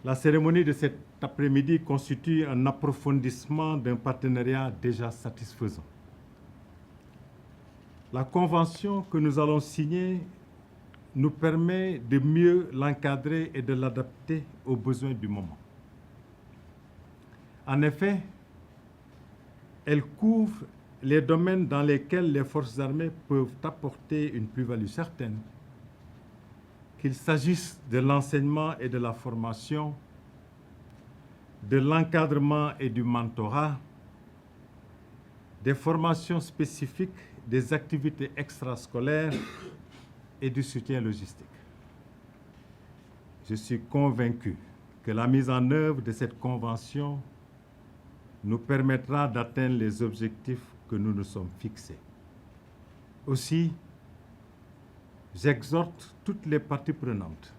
La cérémonie de cet après-midi constitue un approfondissement d'un partenariat déjà satisfaisant. La convention que nous allons signer nous permet de mieux l'encadrer et de l'adapter aux besoins du moment. En effet, elle couvre les domaines dans lesquels les forces armées peuvent apporter une plus-value certaine, qu'il s'agisse de l'enseignement et de la formation, de l'encadrement et du mentorat, des formations spécifiques, des activités extrascolaires et du soutien logistique. Je suis convaincu que la mise en œuvre de cette convention nous permettra d'atteindre les objectifs que nous nous sommes fixés. Aussi, j'exhorte toutes les parties prenantes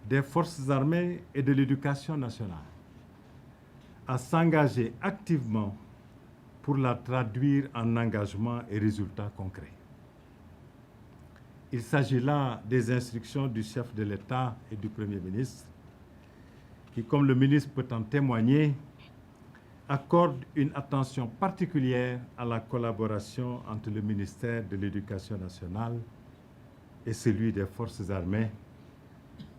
des forces armées et de l'éducation nationale à s'engager activement pour la traduire en engagements et résultats concrets. Il s'agit là des instructions du chef de l'État et du Premier ministre qui, comme le ministre peut en témoigner, accorde une attention particulière à la collaboration entre le ministère de l'Éducation nationale et celui des Forces armées,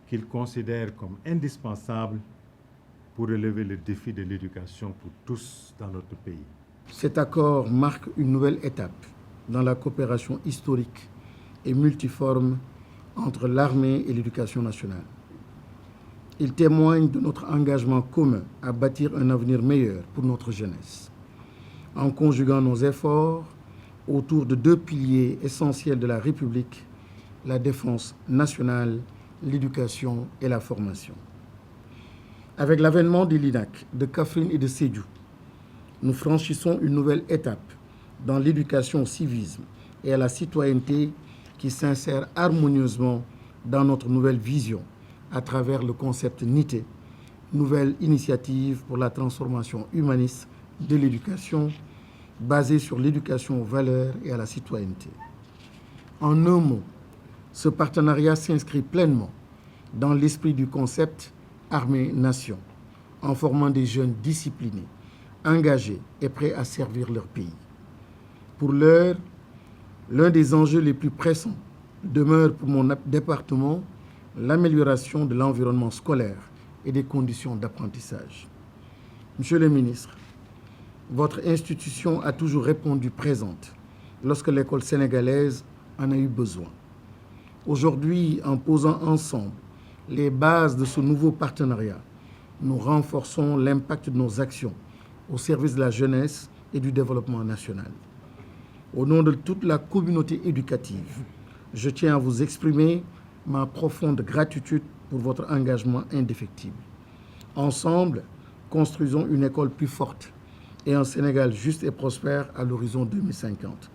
qu'il considère comme indispensable pour relever le défi de l'éducation pour tous dans notre pays. Cet accord marque une nouvelle étape dans la coopération historique et multiforme entre l'armée et l'éducation nationale. Il témoigne de notre engagement commun à bâtir un avenir meilleur pour notre jeunesse, en conjuguant nos efforts autour de deux piliers essentiels de la République, la défense nationale, l'éducation et la formation. Avec l'avènement de l'INAC, de Kaffrine et de Sédhiou, nous franchissons une nouvelle étape dans l'éducation au civisme et à la citoyenneté qui s'insère harmonieusement dans notre nouvelle vision à travers le concept NITE, nouvelle initiative pour la transformation humaniste de l'éducation basée sur l'éducation aux valeurs et à la citoyenneté. En un mot, ce partenariat s'inscrit pleinement dans l'esprit du concept armée-nation, en formant des jeunes disciplinés, engagés et prêts à servir leur pays. Pour l'heure, l'un des enjeux les plus pressants demeure pour mon département l'amélioration de l'environnement scolaire et des conditions d'apprentissage. Monsieur le ministre, votre institution a toujours répondu présente lorsque l'école sénégalaise en a eu besoin. Aujourd'hui, en posant ensemble les bases de ce nouveau partenariat, nous renforçons l'impact de nos actions au service de la jeunesse et du développement national. Au nom de toute la communauté éducative, je tiens à vous exprimer ma profonde gratitude pour votre engagement indéfectible. Ensemble, construisons une école plus forte et un Sénégal juste et prospère à l'horizon 2050.